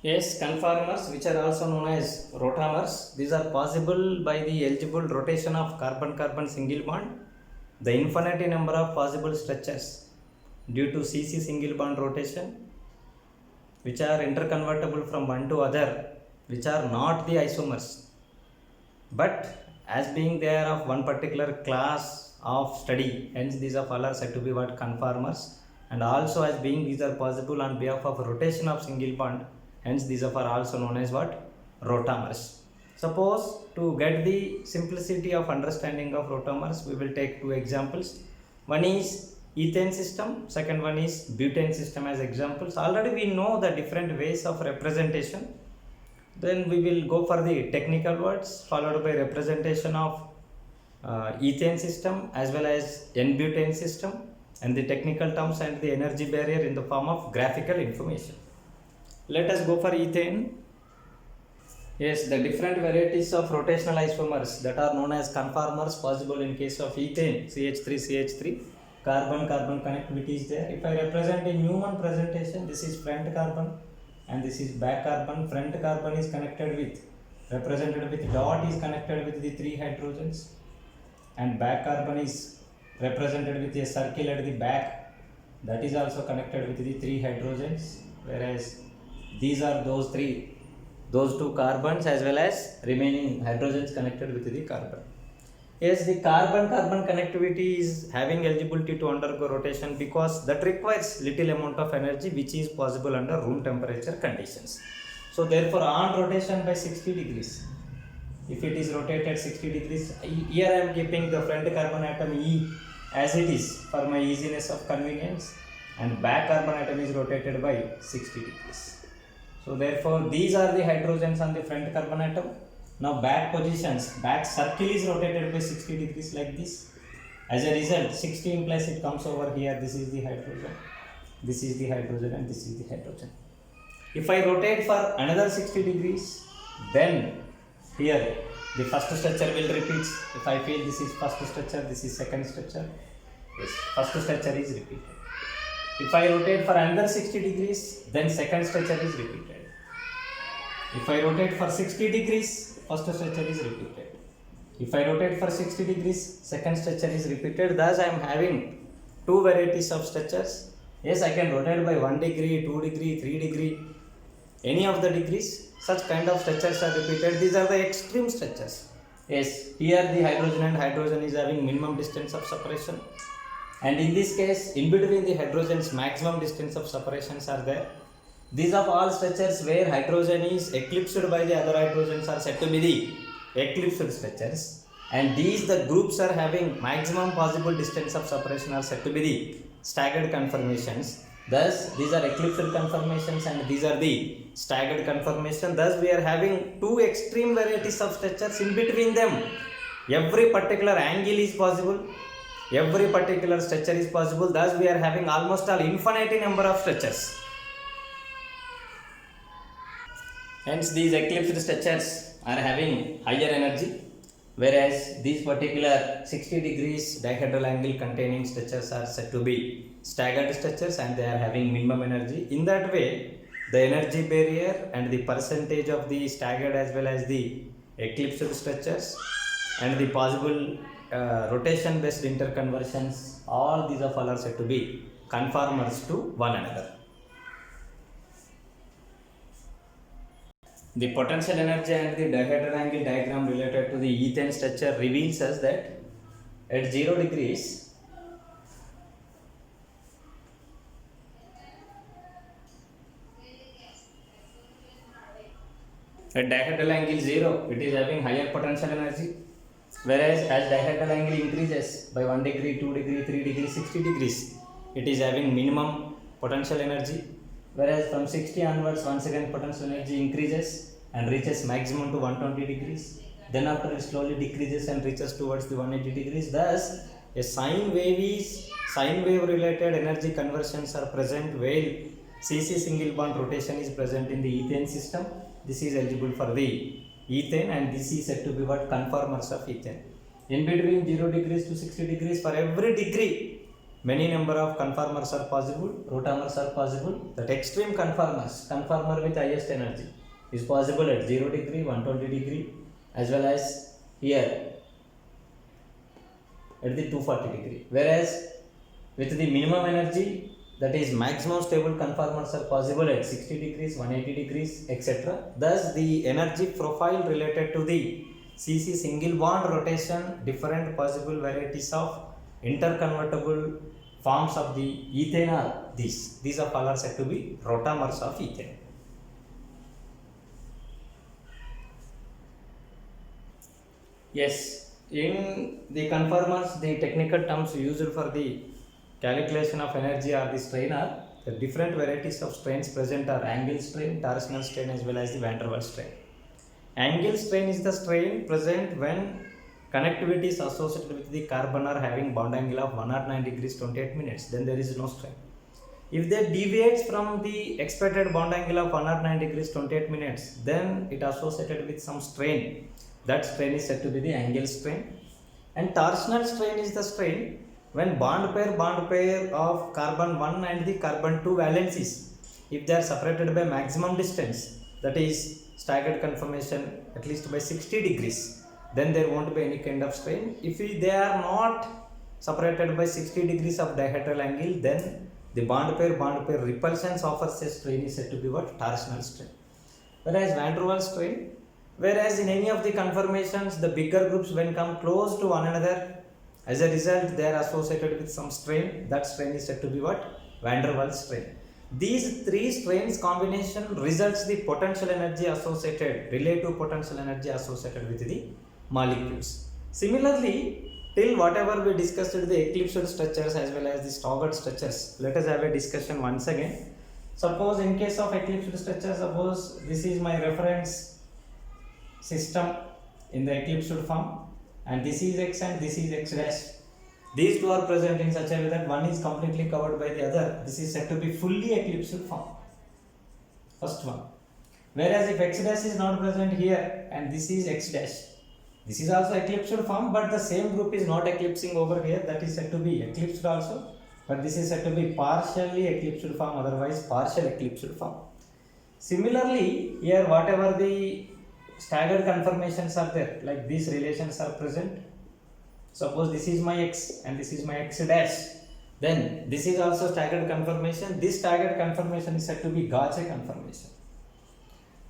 Yes, conformers, which are also known as rotamers, these are possible by the eligible rotation of carbon-carbon single bond, the infinity number of possible structures due to CC single bond rotation, which are interconvertible from one to other, which are not the isomers, but as being they are of one particular class of study, hence these are all are said to be what conformers, and also as being these are possible on behalf of rotation of single bond, hence these are also known as what rotamers. Suppose to get the simplicity of understanding of rotamers, we will take two examples. One is ethane system, second one is butane system as examples. Already we know the different ways of representation. Then we will go for the technical words followed by representation of ethane system as well as N-butane system, and the technical terms and the energy barrier in the form of graphical information. Let us go for ethane. Yes, the different varieties of rotational isomers that are known as conformers possible in case of ethane, CH3, carbon-carbon connectivity is there. If I represent in Newman presentation, this is front carbon and this is back carbon. Front carbon is connected with, represented with dot is connected with the 3 hydrogens, and back carbon is represented with a circle at the back, that is also connected with the 3 hydrogens, whereas these are those two carbons as well as remaining hydrogens connected with the carbon. Yes, the carbon-carbon connectivity is having eligibility to undergo rotation because that requires little amount of energy which is possible under room temperature conditions. So therefore on rotation by 60 degrees, if it is rotated 60 degrees, here I am keeping the front carbon atom E as it is for my easiness of convenience, and back carbon atom is rotated by 60 degrees. So therefore these are the hydrogens on the front carbon atom. Now back positions, back circle is rotated by 60 degrees like this. As a result, 60 implies it comes over here, this is the hydrogen, this is the hydrogen, and this is the hydrogen. If I rotate for another 60 degrees, then here the first structure will repeat. If I feel this is first structure, this is second structure, yes, first structure is repeated. If I rotate for another 60 degrees, then second structure is repeated. If I rotate for 60 degrees, first structure is repeated. If I rotate for 60 degrees, second structure is repeated. Thus I am having two varieties of structures. Yes, I can rotate by 1 degree, 2 degree, 3 degree, any of the degrees. Such kind of structures are repeated. These are the extreme structures. Yes, here the hydrogen and hydrogen is having minimum distance of separation. And in this case, in between the hydrogens, maximum distance of separations are there. These are all structures where hydrogen is eclipsed by the other hydrogens are said to be the eclipsed structures. And these the groups are having maximum possible distance of separation are said to be the staggered conformations. Thus, these are eclipsed conformations and these are the staggered conformation. Thus, we are having two extreme varieties of structures. In between them, every particular angle is possible. Every particular structure is possible. Thus, we are having almost all infinity number of structures. Hence, these eclipsed structures are having higher energy, whereas these particular 60 degrees dihedral angle containing structures are said to be staggered structures and they are having minimum energy. In that way, the energy barrier and the percentage of the staggered as well as the eclipsed structures and the possible rotation based interconversions, all these of all are said to be conformers to one another. The potential energy and the dihedral angle diagram related to the ethane structure reveals us that at 0 degrees at dihedral angle 0 it is having higher potential energy, whereas as dihedral angle increases by 1 degree, 2 degree, 3 degree, 60 degrees it is having minimum potential energy, whereas from 60 onwards once again potential energy increases and reaches maximum to 120 degrees, then after it slowly decreases and reaches towards the 180 degrees. Thus a sine wave related energy conversions are present while CC single bond rotation is present in the ethane system. This is eligible for the ethane and this is said to be what conformers of ethane. In between 0 degrees to 60 degrees, for every degree Many number of conformers are possible, rotamers are possible. That extreme conformers, conformer with highest energy, is possible at 0 degree, 120 degree, as well as here at the 240 degree. Whereas with the minimum energy, that is maximum stable conformers are possible at 60 degrees, 180 degrees, etc. Thus, the energy profile related to the CC single bond rotation, different possible varieties of interconvertible forms of the ethane are these. These are all are said to be rotamers of ethane. Yes, in the conformers, the technical terms used for the calculation of energy or the strain are the different varieties of strains present are angle strain, torsional strain, as well as the van der Waals strain. Angle strain is the strain present when connectivity is associated with the carbon are having bond angle of 109 degrees 28 minutes, then there is no strain. If they deviates from the expected bond angle of 109 degrees 28 minutes, then it associated with some strain. That strain is said to be the angle strain. And torsional strain is the strain when bond pair of carbon 1 and the carbon 2 valencies, if they are separated by maximum distance, that is staggered conformation at least by 60 degrees, then there won't be any kind of strain. If they are not separated by 60 degrees of dihedral angle, then the bond pair repulsions offers a strain is said to be what? Torsional strain. Whereas van der Waals strain, whereas in any of the conformations, the bigger groups when come close to one another, as a result they are associated with some strain. That strain is said to be what? Van der Waals strain. These three strains combination results the potential energy associated, relative potential energy associated with the molecules. Similarly, till whatever we discussed the eclipsed structures as well as the staggered structures, let us have a discussion once again. Suppose in case of eclipsed structure, suppose this is my reference system in the eclipsed form, and this is x and this is x dash. These two are present in such a way that one is completely covered by the other. This is said to be fully eclipsed form. First one. Whereas if x dash is not present here and this is x dash, this is also eclipsed form, but the same group is not eclipsing over here. That is said to be eclipsed also, but this is said to be partially eclipsed form, otherwise partial eclipsed form. Similarly, here whatever the staggered conformations are there, like these relations are present. Suppose this is my x and this is my x dash, then this is also staggered conformation. This staggered conformation is said to be Gaussian conformation.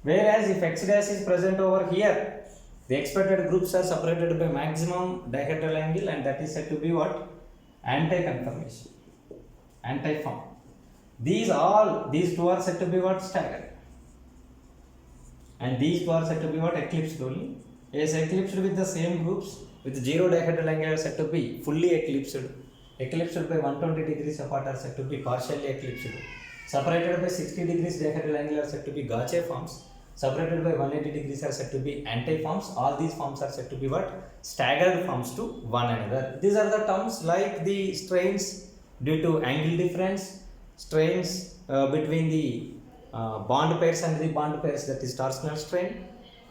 Whereas if x dash is present over here, the expected groups are separated by maximum dihedral angle, and that is said to be what? Anti-conformation, anti-form. These two are said to be what? Staggered. And these two are said to be what? Eclipsed only. Yes, eclipsed with the same groups with 0 dihedral angle are said to be fully eclipsed. Eclipsed by 120 degrees apart are said to be partially eclipsed. Separated by 60 degrees dihedral angle are said to be Gaussian forms. Separated by 180 degrees are said to be anti-forms. All these forms are said to be what? Staggered forms to one another. These are the terms like the strains due to angle difference, strains between the bond pairs and the bond pairs, that is torsional strain,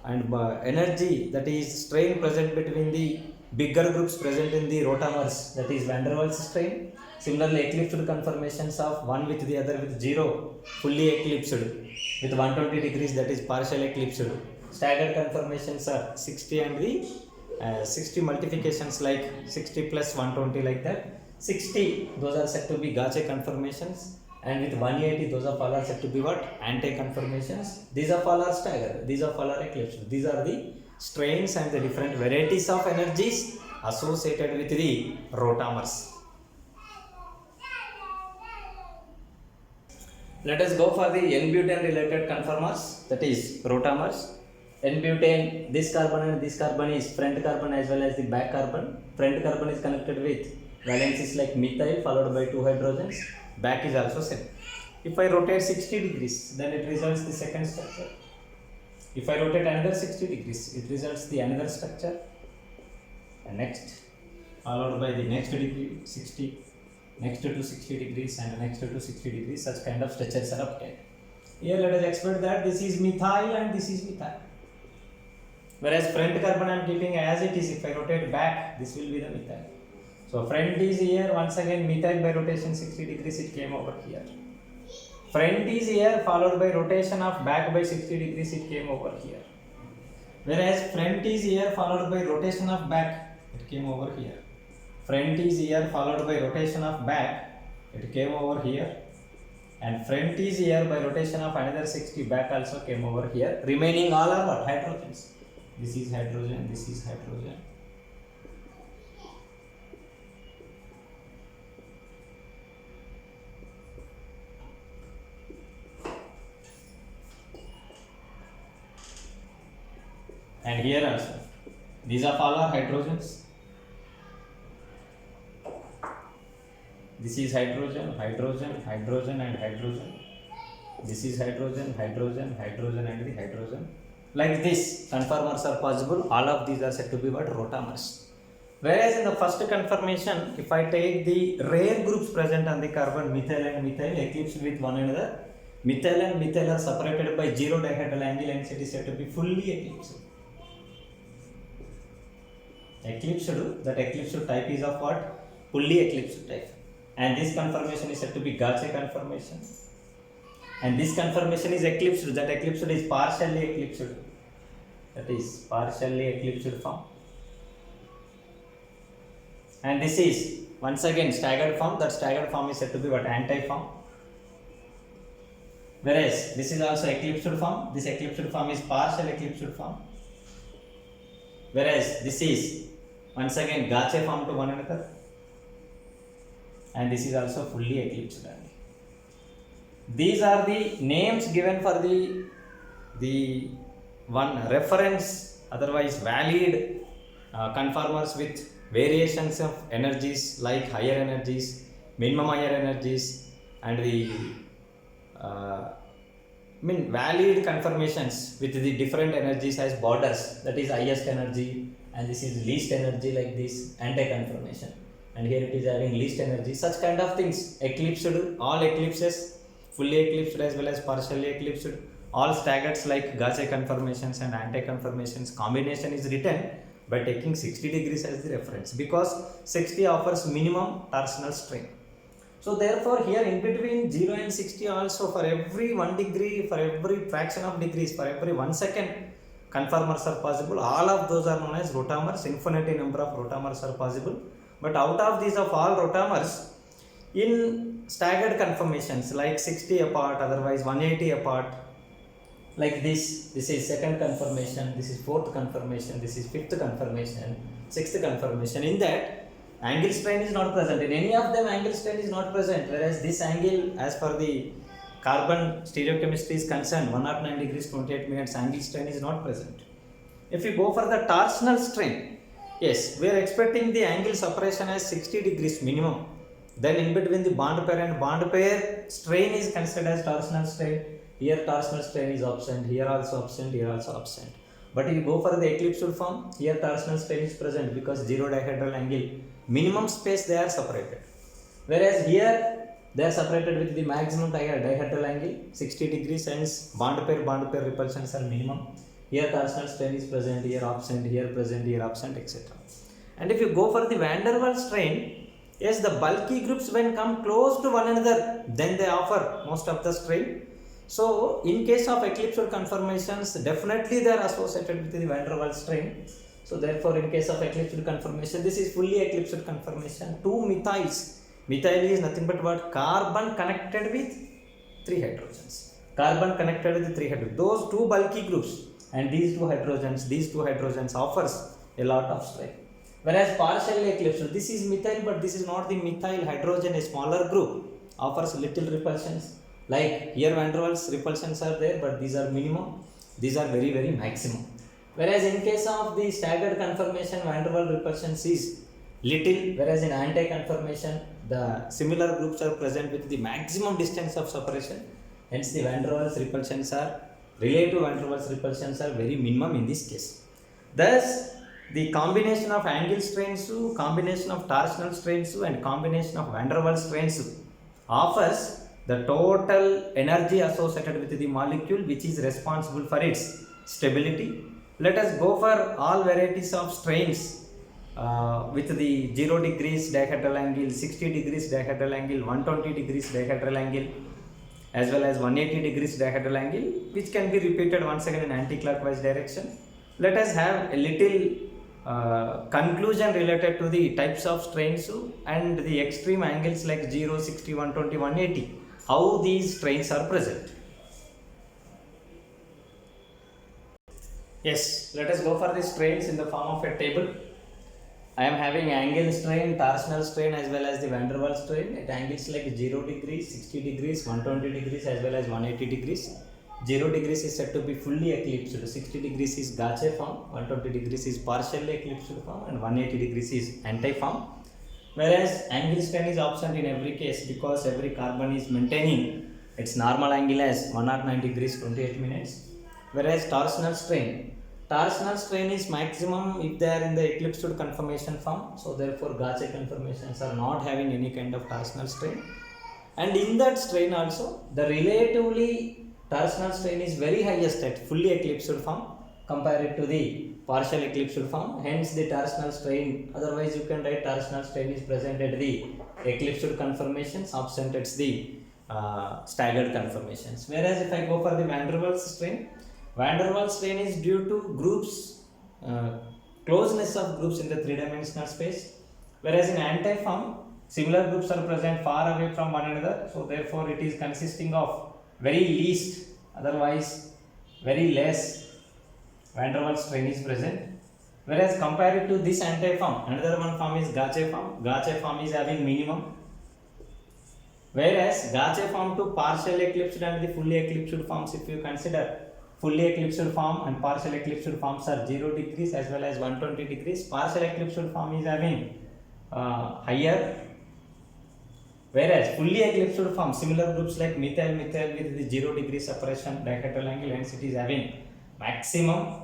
and energy, that is strain present between the bigger groups present in the rotamers, that is van der Waals strain. Similarly, eclipsed conformations of one with the other with 0 fully eclipsed, with 120 degrees, that is partial eclipsed. Staggered conformations are 60 and the 60 multiplications like 60 plus 120 like that. 60, those are said to be Gaussian conformations, and with 180, those are all said to be what? Anti-conformations. These are all are staggered, these are all are eclipsed. These are the strains and the different varieties of energies associated with the rotamers. Let us go for the N-butane related conformers, that is rotamers. N-butane, this carbon and this carbon is front carbon as well as the back carbon. Front carbon is connected with valencies like methyl followed by 2 hydrogens. Back is also same. If I rotate 60 degrees, then it results the second structure. If I rotate another 60 degrees, it results the another structure. And next, followed by the next degree 60, next to 60 degrees, and next to 60 degrees. Such kind of structures are obtained. Here let us expect that this is methyl and this is methyl. Whereas front carbon I am keeping as it is. If I rotate back, this will be the methyl. So friend is here, once again methyl by rotation 60 degrees it came over here. Front is here followed by rotation of back by 60 degrees it came over here. Whereas front is here followed by rotation of back, it came over here. Front is here followed by rotation of back, it came over here. And front is here by rotation of another 60, back also came over here. Remaining all are what? Hydrogens. This is hydrogen, this is hydrogen. And here also, these are all are hydrogens. This is hydrogen, hydrogen, hydrogen and hydrogen. This is hydrogen, hydrogen, hydrogen and the hydrogen. Like this, conformers are possible. All of these are said to be what? Rotamers. Whereas in the first conformation, if I take the rare groups present on the carbon, methyl and methyl eclipsed with one another, methyl and methyl are separated by zero dihedral angle and it is said to be fully eclipsed. Eclipsed, that eclipsed type is of what? Fully eclipsed type. And this conformation is said to be Gaussian conformation. And this conformation is eclipsed, that eclipsed is partially eclipsed. That is partially eclipsed form. And this is once again staggered form, that staggered form is said to be what? Anti-form. Whereas this is also eclipsed form, this eclipsed form is partial eclipsed form. Whereas this is once again Gaussian form to one another. And this is also fully eclipsed. These are the names given for the one reference, otherwise valid conformers with variations of energies like higher energies, minimum higher energies, and the valid conformations with the different energies as borders, that is highest energy and this is least energy, like this anti-conformation, and here it is having least energy, such kind of things. Eclipsed, all eclipses, fully eclipsed as well as partially eclipsed, all staggered like Gaussian conformations and anti-conformations. Combination is written by taking 60 degrees as the reference because 60 offers minimum torsional strain. So therefore here in between 0 and 60 also, for every 1 degree, for every fraction of degrees, for every 1 second, conformers are possible. All of those are known as rotamers. Infinity number of rotamers are possible. But out of these of all rotamers, in staggered conformations like 60 apart, otherwise 180 apart, like this is second conformation, this is fourth conformation, this is fifth conformation, sixth conformation. In that, angle strain is not present. In any of them, angle strain is not present. Whereas this angle, as per the carbon stereochemistry is concerned, 109 degrees 28 minutes, angle strain is not present. If you go for the torsional strain, yes, we are expecting the angle separation as 60 degrees minimum. Then in between the bond pair and bond pair, strain is considered as torsional strain. Here torsional strain is absent, here also absent, here also absent. But if you go for the eclipsed form, here torsional strain is present because zero dihedral angle, minimum space they are separated. Whereas here they are separated with the maximum dihedral angle, 60 degrees, hence bond pair repulsions are minimum. Here torsional strain is present, here absent, here present, here absent, etc. And if you go for the van der Waals strain, yes, the bulky groups when come close to one another, then they offer most of the strain. So in case of eclipsed conformations, definitely they are associated with the van der Waals strain. So therefore in case of eclipsed conformation, this is fully eclipsed conformation. Two methyls. Methyl is nothing but what? Carbon connected with 3 hydrogens. Carbon connected with 3 hydrogens. Those two bulky groups and these two hydrogens offers a lot of strain. Whereas partially eclipsed, this is methyl but this is not the methyl hydrogen, a smaller group, offers little repulsions. Like here van der Waals repulsions are there, but these are minimum, these are very, very maximum. Whereas in case of the staggered conformation, van der Waals repulsions is little, whereas in anti-conformation, the similar groups are present with the maximum distance of separation. Hence the van der Waals repulsions are, relative van der Waals repulsions are very minimum in this case. Thus, the combination of angle strains, combination of torsional strains and combination of van der Waals strains offers the total energy associated with the molecule which is responsible for its stability. Let us go for all varieties of strains with the 0 degrees dihedral angle, 60 degrees dihedral angle, 120 degrees dihedral angle, as well as 180 degrees dihedral angle, which can be repeated once again in anti-clockwise direction. Let us have a little conclusion related to the types of strains and the extreme angles like 0, 60, 120, 180, how these strains are present. Yes, let us go for the strains in the form of a table. I am having angle strain, torsional strain as well as the van der Waals strain at angles like 0 degrees, 60 degrees, 120 degrees as well as 180 degrees. 0 degrees is said to be fully eclipsed, 60 degrees is Gaussian form, 120 degrees is partially eclipsed form and 180 degrees is anti-form. Whereas angle strain is absent in every case because every carbon is maintaining its normal angle as 109 degrees 28 minutes. Whereas torsional strain is maximum if they are in the eclipsed conformation form, so therefore Gaussian conformations are not having any kind of torsional strain. And in that strain also, the relatively torsional strain is very highest at fully eclipsed form compared to the partial eclipsed form, hence the torsional strain, otherwise you can write torsional strain is present at the eclipsed conformations, absent at the staggered conformations. Whereas if I go for the van der Waals strain is due to groups, closeness of groups in the three-dimensional space, whereas in anti-form, similar groups are present far away from one another, so therefore it is consisting of very least, otherwise very less van der Waals strain is present. Whereas compared to this anti-form, another one form is Gaussian form. Gaussian form is having minimum, whereas Gaussian form to partial eclipsed and the fully eclipsed forms, if you consider, fully eclipsed form and partial eclipsed forms are 0 degrees as well as 120 degrees. Partial eclipsed form is having higher, whereas fully eclipsed form, similar groups like methyl with the 0 degree separation dihedral angle, hence it is having maximum.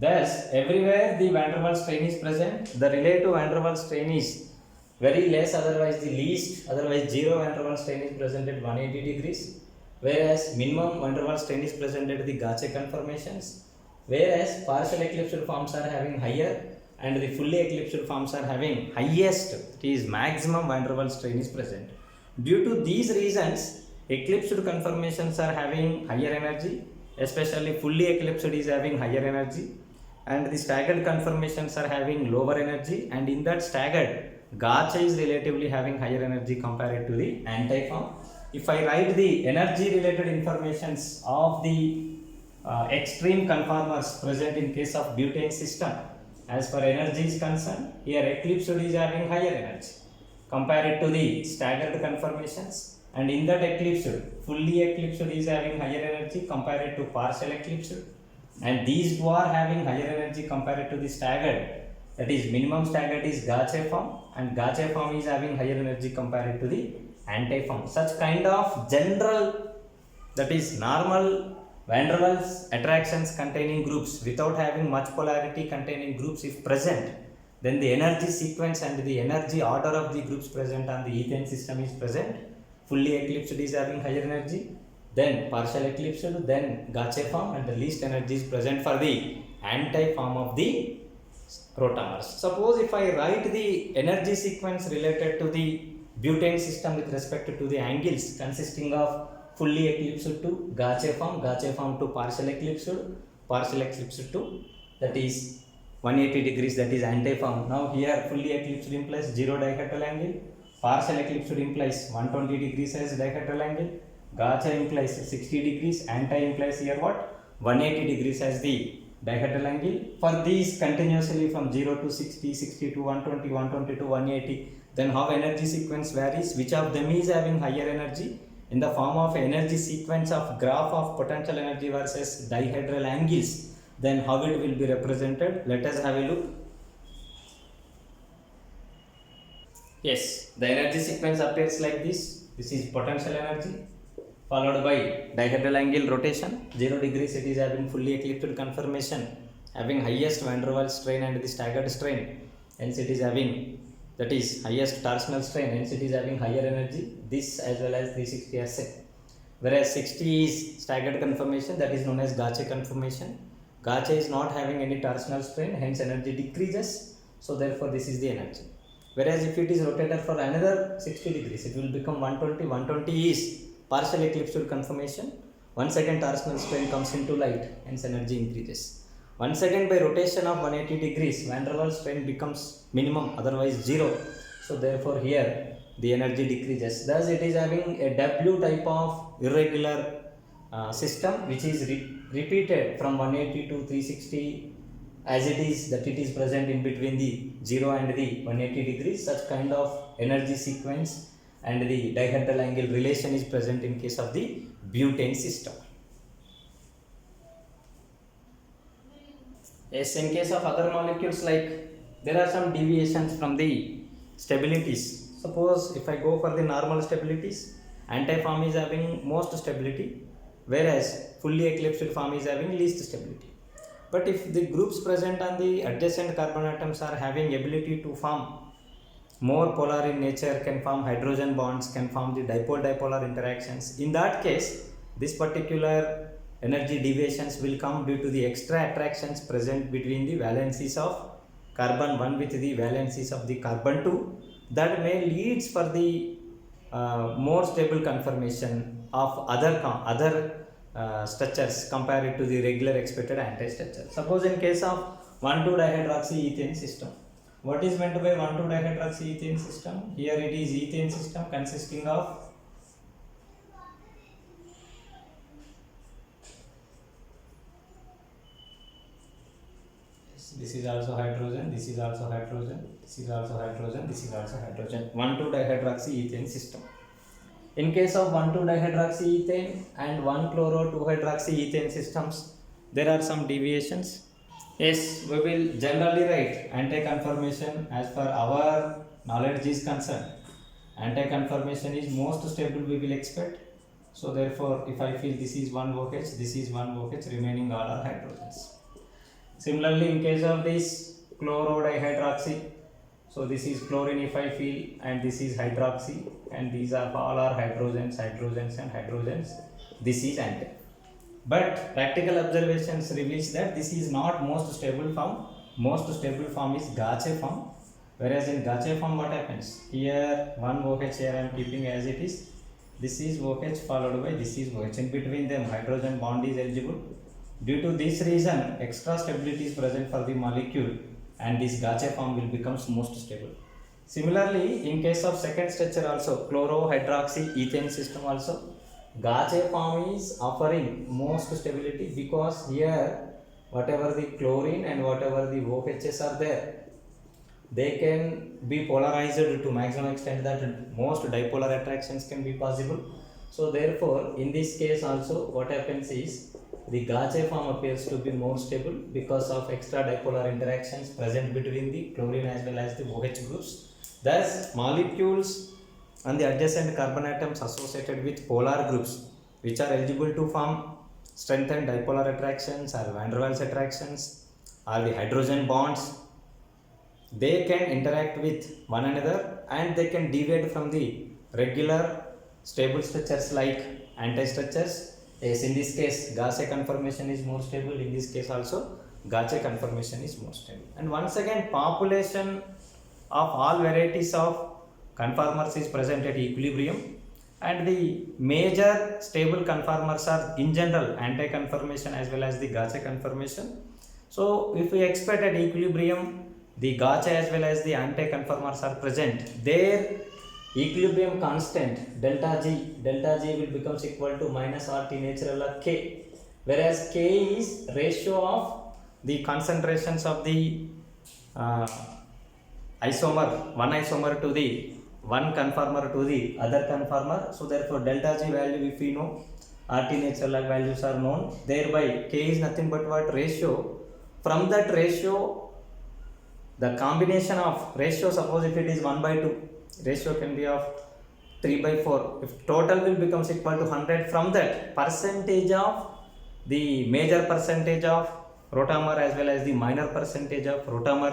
Thus, everywhere the van der Waals strain is present, the relative van der Waals strain is very less, otherwise the least, otherwise 0 van der Waals strain is present at 180 degrees. Whereas minimum van der Waals strain is present at the Gaussian conformations, whereas partial eclipsed forms are having higher and the fully eclipsed forms are having highest, that is maximum van der Waals strain is present. Due to these reasons, eclipsed conformations are having higher energy, especially fully eclipsed is having higher energy, and the staggered conformations are having lower energy, and in that staggered, Gaussian is relatively having higher energy compared to the anti-form. If I write the energy related informations of the extreme conformers present in case of butane system, as per energy is concerned, here eclipsed is having higher energy compared to the staggered conformations, and in that eclipsed, fully eclipsed is having higher energy compared to partial eclipsed, and these two are having higher energy compared to the staggered, that is minimum staggered is Gaussian form, and Gaussian form is having higher energy compared to the anti-form. Such kind of general, that is normal van der Waals attractions containing groups without having much polarity containing groups if present, then the energy sequence and the energy order of the groups present on the ethane system is present. Fully eclipsed is having higher energy, then partial eclipsed, then Gaussian form, and the least energy is present for the anti-form of the rotamers. Suppose if I write the energy sequence related to the butane system with respect to the angles consisting of fully eclipsed to Gaussian form to partial eclipsed to, that is 180 degrees, that is anti-form. Now here fully eclipsed implies 0 dihedral angle, partial eclipsed implies 120 degrees as dihedral angle, Gaussian implies 60 degrees, anti implies here what? 180 degrees as the dihedral angle. For these continuously from 0 to 60, 60 to 120, 120 to 180, then how energy sequence varies, which of them is having higher energy, in the form of energy sequence of graph of potential energy versus dihedral angles, then how it will be represented. Let us have a look. Yes, the energy sequence appears like this. This is potential energy followed by dihedral angle rotation, 0 degrees it is having fully eclipsed conformation, having highest van der Waals strain and the staggered strain, hence it is having, that is highest torsional strain, hence it is having higher energy, this as well as 360 are same. Whereas 60 is staggered conformation, that is known as Gaussian conformation, Gauge is not having any torsional strain, hence energy decreases. So therefore this is the energy. Whereas if it is rotated for another 60 degrees, it will become 120. 120 is partial eclipsed conformation. Once again torsional strain comes into light, hence energy increases. Once again by rotation of 180 degrees, van der Waals strain becomes minimum, otherwise zero. So therefore here the energy decreases. Thus it is having a W type of irregular system which is repeated from 180 to 360 as it is, that it is present in between the 0 and the 180 degrees. Such kind of energy sequence and the dihedral angle relation is present in case of the butane system. Yes, in case of other molecules, like there are some deviations from the stabilities. Suppose if I go for the normal stabilities, anti-form is having most stability, whereas fully eclipsed form is having least stability. But if the groups present on the adjacent carbon atoms are having ability to form more polar in nature, can form hydrogen bonds, can form the dipole-dipolar interactions, in that case this particular energy deviations will come due to the extra attractions present between the valencies of carbon 1 with the valencies of the carbon 2, that may leads for the more stable conformation of other structures compared to the regular expected anti-structure. Suppose in case of 1,2-dihydroxyethane system, what is meant by 1,2-dihydroxyethane system? Here it is ethane system consisting of this is also hydrogen, this is also hydrogen, this is also hydrogen, this is also hydrogen. 1,2-dihydroxyethane system. In case of 1,2-dihydroxyethane and 1,chloro-2-hydroxyethane systems, there are some deviations. Yes, we will generally write anti-conformation as per our knowledge is concerned. Anti-conformation is most stable we will expect. So therefore, if I feel this is 1 OH, this is 1 OH, remaining all are hydrogens. Similarly, in case of this chloro-dihydroxy, so this is chlorine if I feel, and this is hydroxy, and these are all are hydrogens, hydrogens and hydrogens. This is anti. But practical observations reveals that this is not most stable form. Most stable form is Gauche form. Whereas in Gauche form, what happens? Here 1 OH here I am keeping as it is. This is OH followed by this is OH. In between them hydrogen bond is eligible. Due to this reason, extra stability is present for the molecule, and this Gauche form will become most stable. Similarly, in case of second structure also, chlorohydroxyethane system also, Gauche form is offering most stability, because here whatever the chlorine and whatever the OHs are there, they can be polarized to maximum extent that most dipolar attractions can be possible. So therefore, in this case also, what happens is the Gauche form appears to be more stable because of extra dipolar interactions present between the chlorine as well as the OH groups. Thus, molecules on the adjacent carbon atoms associated with polar groups, which are eligible to form strengthened dipolar attractions or van der Waals attractions or the hydrogen bonds, they can interact with one another and they can deviate from the regular stable structures like anti-structures. Yes, in this case Gauche conformation is more stable, in this case also Gauche conformation is more stable. And once again, population of all varieties of conformers is present at equilibrium, and the major stable conformers are in general anti-conformation as well as the Gauche conformation. So if we expect at equilibrium the Gauche as well as the anti-conformers are present, their equilibrium constant delta G will becomes equal to minus RT natural log K, whereas K is ratio of the concentrations of the isomer, one isomer to the one conformer to the other conformer. So therefore delta G value if we know, RT natural log values are known, thereby K is nothing but what? Ratio. From that ratio, the combination of ratio, suppose if it is 1/2, ratio can be of 3/4. If total will becomes equal to 100, from that percentage of the major percentage of rotamer as well as the minor percentage of rotamer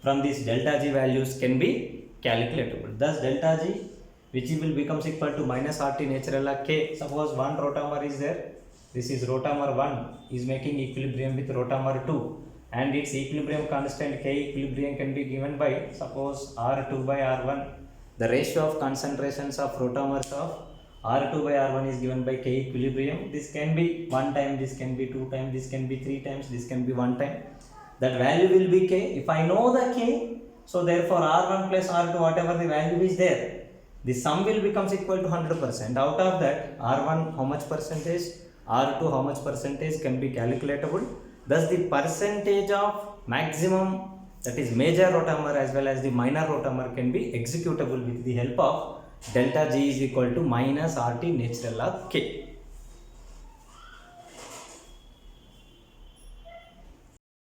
from these delta G values can be calculatable. Thus delta G, which will becomes equal to minus RT natural log K. Suppose one rotamer is there, This is rotamer 1 is making equilibrium with rotamer 2, and its equilibrium constant K equilibrium can be given by, suppose, R2 by R1. The ratio of concentrations of rotamers of R2 by R1 is given by K equilibrium. This can be 1 time, this can be 2 times, this can be 3 times, this can be 1 time. That value will be K. If I know the K, so therefore R1 plus R2, whatever the value is there, the sum will becomes equal to 100%. Out of that, R1 how much percentage, R2 how much percentage can be calculatable. Thus the percentage of maximum, that is major rotamer as well as the minor rotamer, can be executable with the help of delta G is equal to minus RT natural log K.